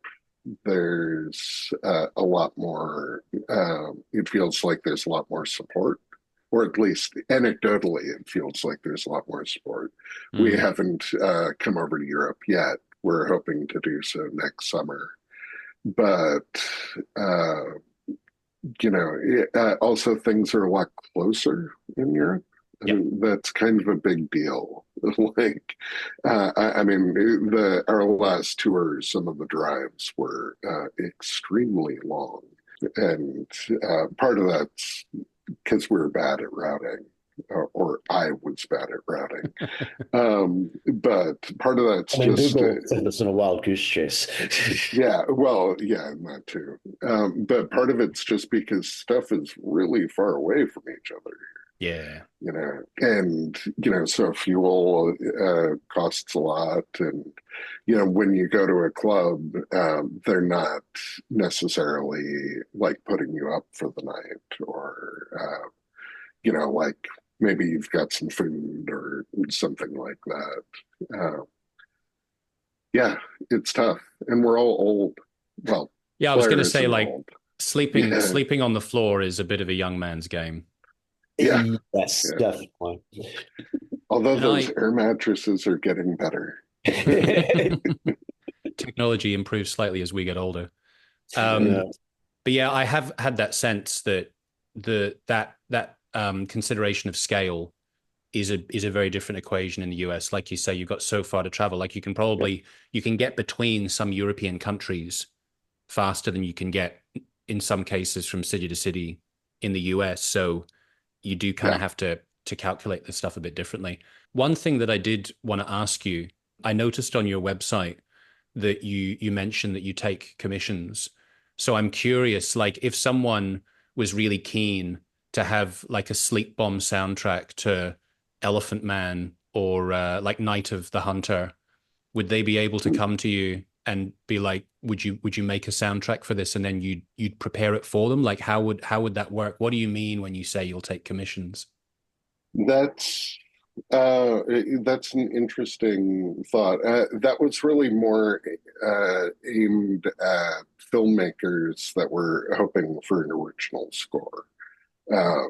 there's a lot more, it feels like there's a lot more support, or at least anecdotally, it feels like there's a lot more support. We Mm. haven't come over to Europe yet. We're hoping to do so next summer. But, uh, also things are a lot closer in Europe. Yep. And that's kind of a big deal. Like, I mean, our last tours, some of the drives were extremely long, and part of that's because we were bad at routing, or I was bad at routing. But part of that's I mean, just Google sent us on a wild goose chase. yeah, well, yeah, that too. But part of it's just because stuff is really far away from each other, Yeah. and so fuel costs a lot, and when you go to a club, they're not necessarily like putting you up for the night, or like maybe you've got some food or something like that. Yeah, it's tough, and we're all old. Well, Yeah, I was going to players say and like old. sleeping Yeah, sleeping on the floor is a bit of a young man's game. yeah, Yes, yeah. definitely. Although And those I air mattresses are getting better. technology improves slightly as we get older. Yeah. But yeah, I have had that sense that that consideration of scale is a very different equation in the US. Like you say, you've got so far to travel. Like you can get between some European countries faster than you can get in some cases from city to city in the US. So you do kind of Yeah. have to calculate this stuff a bit differently. One thing that I did want to ask you, I noticed on your website that you mentioned that you take commissions. So I'm curious, like if someone was really keen to have like a Sleep Bomb soundtrack to Elephant Man or like Night of the Hunter, would they be able to come to you and be like, would you make a soundtrack for this, and then you'd prepare it for them? Like how would that work? What do you mean when you say you'll take commissions? That's that's an interesting thought. That was really more aimed at filmmakers that were hoping for an original score.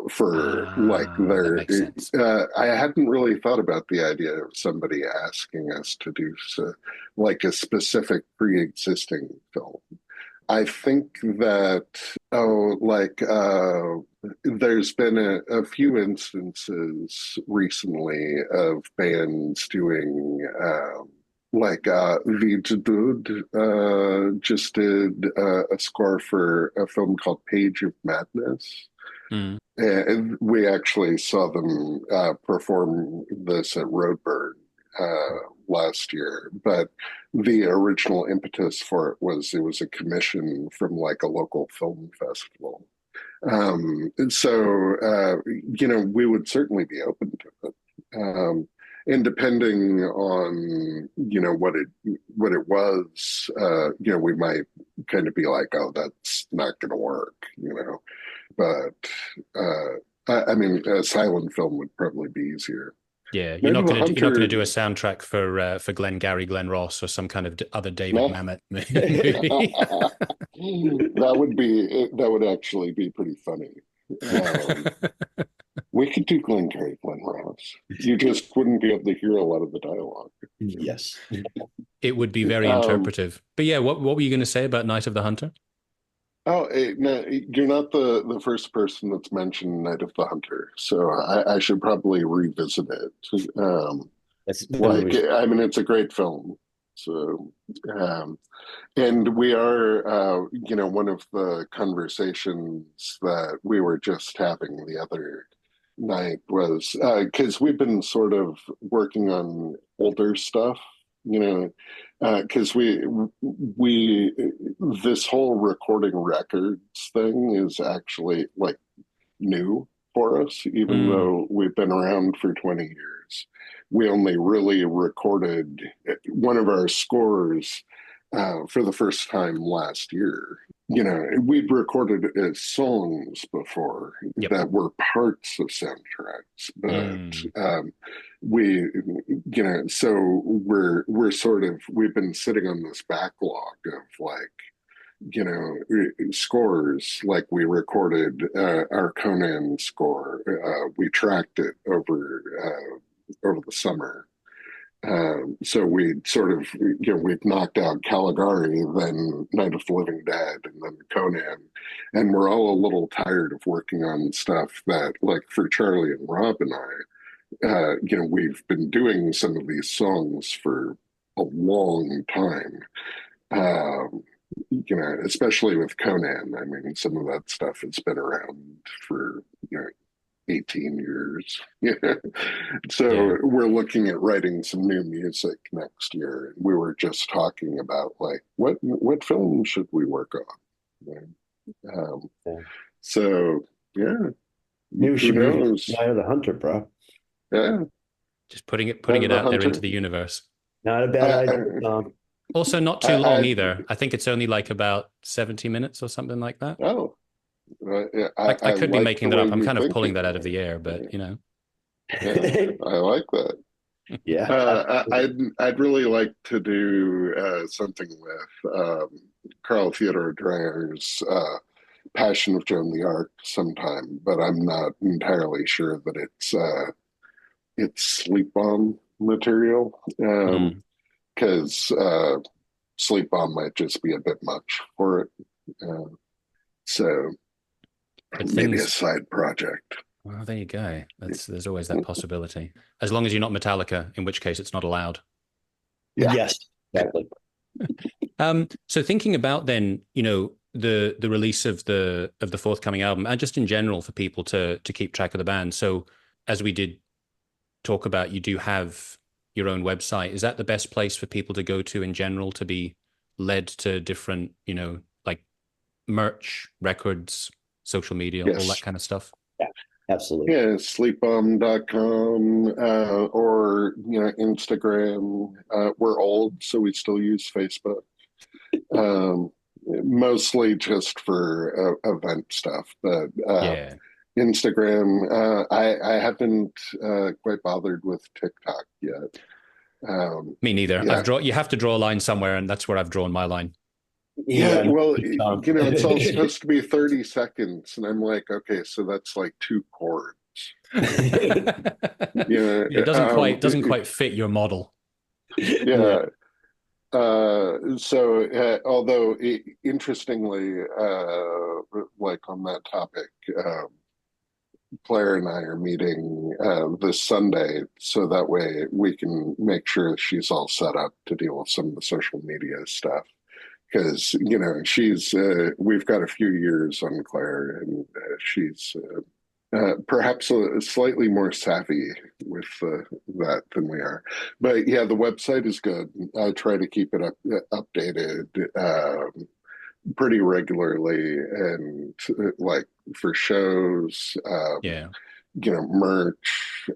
For like That their makes sense. I hadn't really thought about the idea of somebody asking us to do so, like a specific pre-existing film. I think that there's been a few instances recently of bands doing Dude just did a score for a film called Page of Madness. Mm. And we actually saw them perform this at Roadburn last year, but the original impetus for it was a commission from like a local film festival. And so we would certainly be open to it. and depending on what it was, we might kind of be like, oh, that's not going to work, but I mean, a silent film would probably be easier. Yeah, Night of the you're not Hunter. gonna do a soundtrack for Glengarry Glen Ross or some kind of other David No. Mamet movie. That would actually be pretty funny. We could do Glengarry Glen Ross. You just wouldn't be able to hear a lot of the dialogue. Yes. It would be very interpretive. But yeah, what were you going to say about Night of the Hunter? Oh, no, you're not the first person that's mentioned Night of the Hunter, so I should probably revisit it. I mean, it's a great film. So, and we are, one of the conversations that we were just having the other night was because we've been sort of working on older stuff, because we this whole recording records thing is actually like new for us, even though we've been around for 20 years. We only really recorded one of our scores for the first time last year. We'd recorded songs before that were parts of soundtracks, but so we're sort of, we've been sitting on this backlog of scores. Like we recorded our Conan score. We tracked it over the summer. So we sort of, we've knocked out Caligari, then Night of the Living Dead, and then Conan. And we're all a little tired of working on stuff that, like for Charlie and Rob and I, we've been doing some of these songs for a long time. Especially with Conan. I mean, some of that stuff has been around for, 18 years. So we're looking at writing some new music next year. We were just talking about like what film should we work on? So yeah, maybe we should knows? Night of the Hunter, bro. Yeah, just putting it out there into the universe. Not a bad idea. Also, not too long either. I think it's only like about 70 minutes or something like that. Oh. I could be making that up. I'm kind of pulling that out of the air, but Yeah, I like that. Yeah. I'd really like to do something with Carl Theodor Dreyer's Passion of Joan the Arc sometime, but I'm not entirely sure that it's Sleepbomb material, because Sleepbomb might just be a bit much for it. So maybe a side project. Well, there you go. There's always that possibility. As long as you're not Metallica, in which case it's not allowed. Yeah. Yes, exactly. So thinking about then, the release of the forthcoming album, and just in general for people to keep track of the band. So as we did talk about, you do have your own website. Is that the best place for people to go to in general to be led to different, like merch, records, social media, all that kind of stuff? Yeah, absolutely. Yeah, sleepbomb.com or Instagram. We're old, so we still use Facebook. Mostly just for event stuff, but Instagram. I haven't quite bothered with TikTok yet. Me neither. You have to draw a line somewhere, and that's where I've drawn my line. Yeah, well, it's all supposed to be 30 seconds, and I'm like, okay, so that's like 2 chords. It doesn't quite fit your model. Yeah. So, although interestingly, like on that topic, Claire and I are meeting this Sunday, so that way we can make sure she's all set up to deal with some of the social media stuff. Because she's we've got a few years on Claire, and she's perhaps slightly more savvy with that than we are. But yeah, the website is good. I try to keep it updated pretty regularly, and like for shows, merch,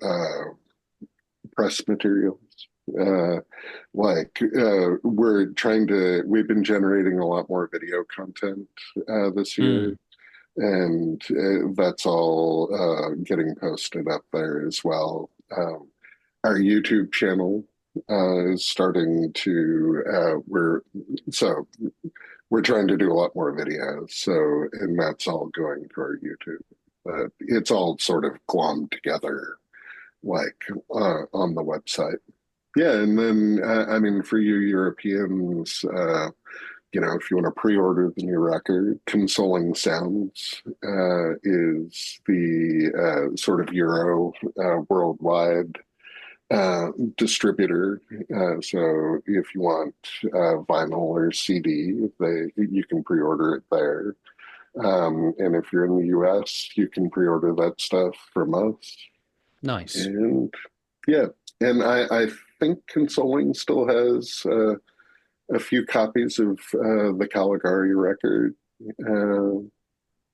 press materials. Uh, we've been generating a lot more video content this year, Mm, and that's all getting posted up there as well. Our YouTube channel is starting to so we're trying to do a lot more videos. So, and that's all going to our YouTube. But it's all sort of glommed together, like on the website. Yeah, and then I mean, for you Europeans, if you want to pre-order the new record, Consouling Sounds is the sort of Euro worldwide distributor. So if you want vinyl or CD, you can pre-order it there. And if you're in the US, you can pre-order that stuff from us. nice. And yeah, and I think Consoling still has a few copies of the Caligari record,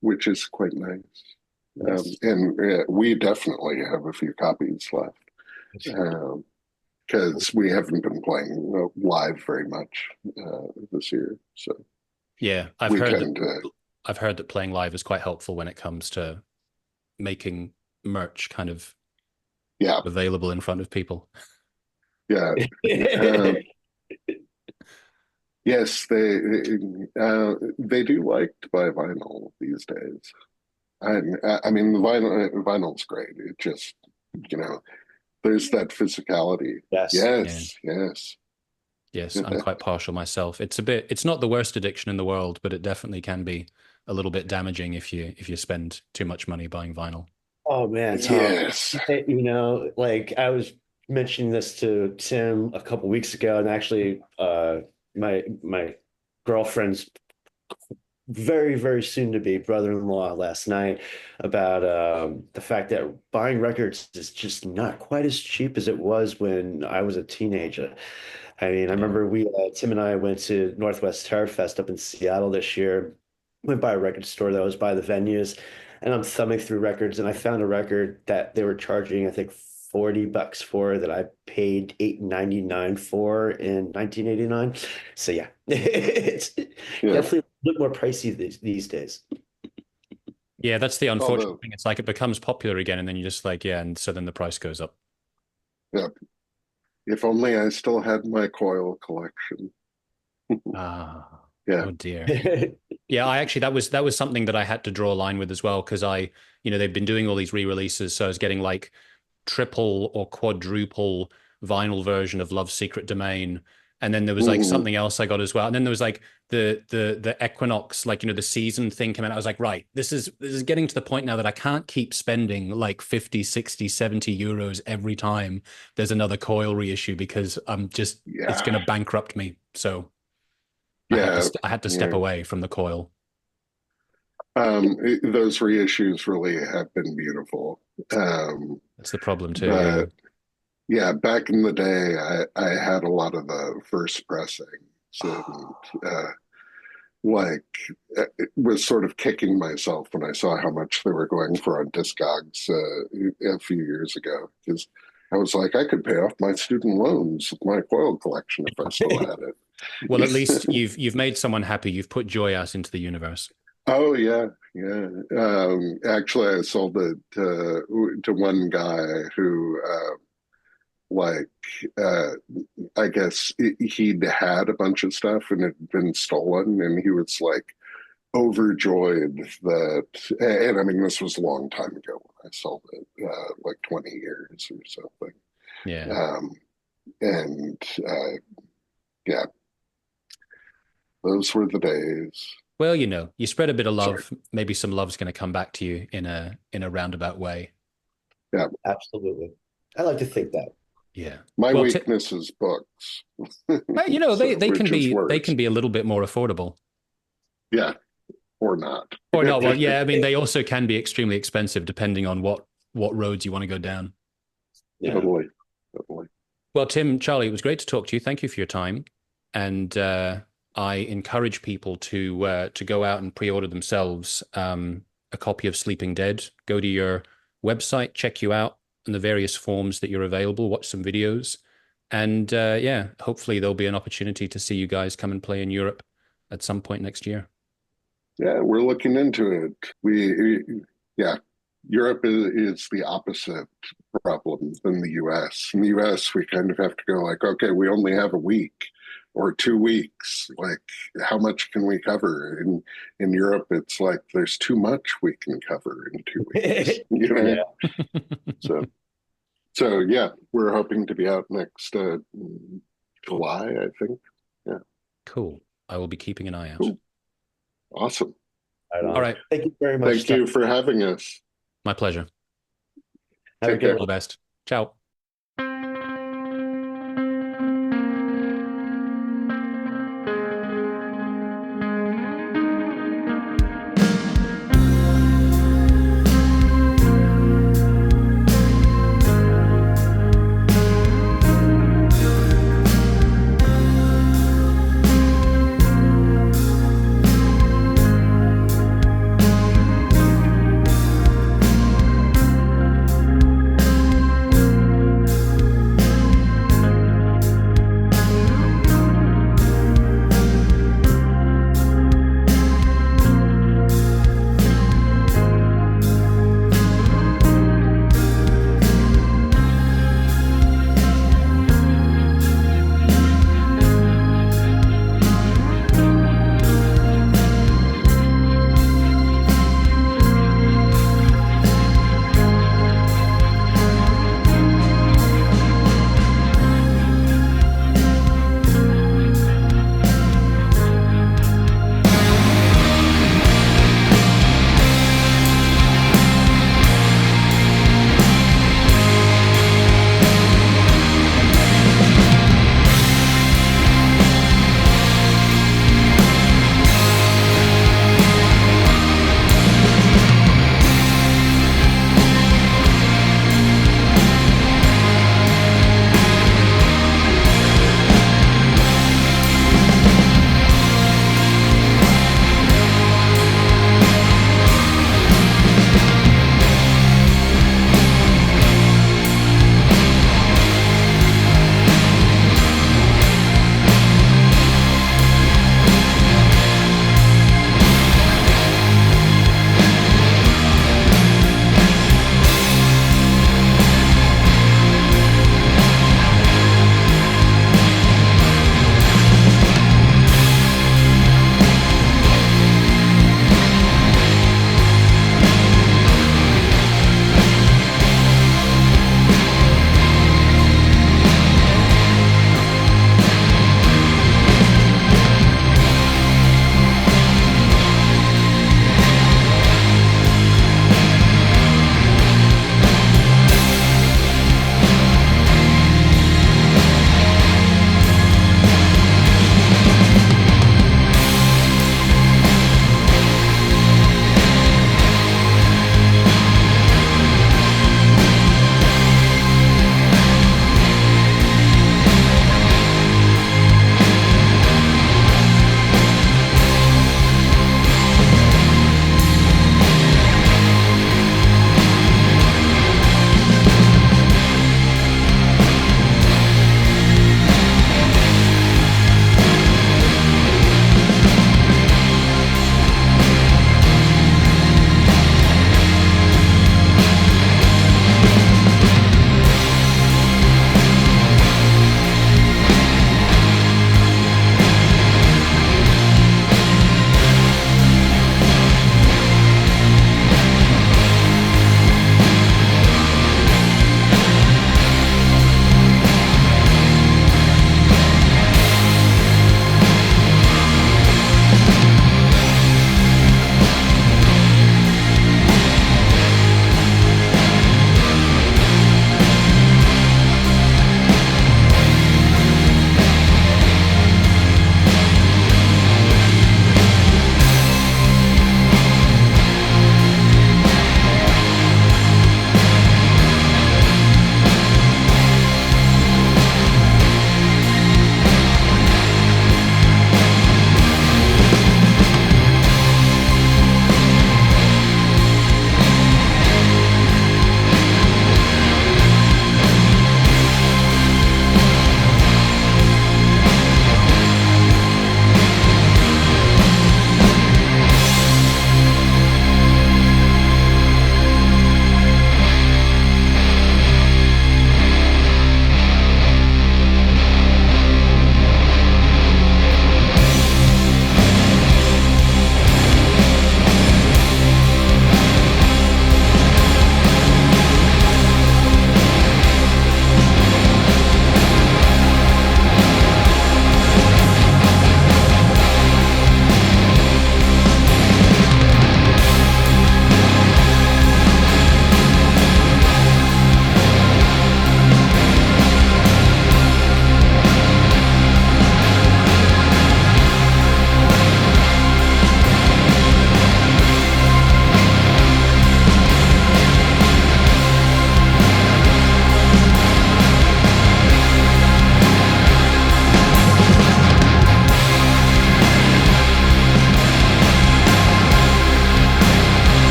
which is quite nice. Yes. And we definitely have a few copies left because we haven't been playing live very much this year. So Yeah, we tend to, I've heard that playing live is quite helpful when it comes to making merch kind of yeah, available in front of people. yeah. Yes, they do like to buy vinyl these days. I mean, vinyl's great. It just, you know, there's that physicality. Yes. Yeah. Yes. Yes, I'm quite partial myself. It's not the worst addiction in the world, but it definitely can be a little bit damaging if you spend too much money buying vinyl. Oh man, Tom. Yes. Like I was mentioning this to Tim a couple weeks ago, and actually, my girlfriend's very, very soon to be brother-in-law last night about the fact that buying records is just not quite as cheap as it was when I was a teenager. I mean, I Yeah. remember Tim and I went to Northwest Terror Fest up in Seattle this year. Went by a record store that was by the venues, and I'm thumbing through records, and I found a record that they were charging, I think, $40 for that I paid $8.99 for in 1989. So yeah, it's Yeah. definitely a bit more pricey these days. Yeah, that's the unfortunate Although, thing. It's like it becomes popular again, and then you're just like, yeah, and so then the price goes up. yeah, if only I still had my coil collection. Ah, Yeah. oh dear. Yeah, I actually that was something that I had to draw a line with as well because they've been doing all these re-releases, so I was getting like triple or quadruple vinyl version of Love's Secret Domain. And then there was like Mhm. something else I got as well. And then there was like the equinox, like, the season thing came out. I was like, right, this is getting to the point now that I can't keep spending like 50, 60, 70 euros every time there's another coil reissue because it's Yeah. going to bankrupt me. So Yeah. I had to step Yeah. away from the coil. Those reissues really have been beautiful. That's the problem too. Yeah. But yeah, back in the day, I had a lot of the first pressings and like it was sort of kicking myself when I saw how much they were going for on Discogs a few years ago because I was like, I could pay off my student loans with my coil collection if I still had Well, at it. least you've made someone happy. You've put joy out into the universe. Oh yeah, yeah. Actually, I sold it to one guy who, like, uh, I guess he'd had a bunch of stuff and it had been stolen, and he was like overjoyed that. And I mean, this was a long time ago when I sold it, like 20 years or something. Yeah. Um, and yeah, those were the days. Well, you spread a bit of Sorry. love. Maybe some love's going to come back to you in a roundabout way. Yeah, Absolutely. I like to think that. Yeah. my Well, weakness is books. they Which is they can worse. be a little bit more affordable. Yeah, or not. Or not. Well, yeah. I mean, they also can be extremely expensive depending on what roads you want to go down. Yeah. Totally. Totally. Well, Tim, Charlie, it was great to talk to you. Thank you for your time, and I encourage people to go out and pre-order themselves a copy of Sleeping Dead. Go to your website, check you out. in the various forms that you're available, watch some videos. And yeah, hopefully there'll be an opportunity to see you guys come and play in Europe at some point next year. Yeah, we're looking into it. Yeah, Europe is the opposite problem than the US. In the US, we kind of have to go like, okay, we only have a week or 2 weeks. Like, how much can we cover? In Europe, it's like there's too much we can cover in 2 weeks. You know? Yeah. So yeah, we're hoping to be out next July, I think. Yeah. Cool. I will be keeping an eye out. Cool. Awesome. Right on. All right. Thank you very much. Thank you for having us. My pleasure. Have a Take good care. All the best. Ciao.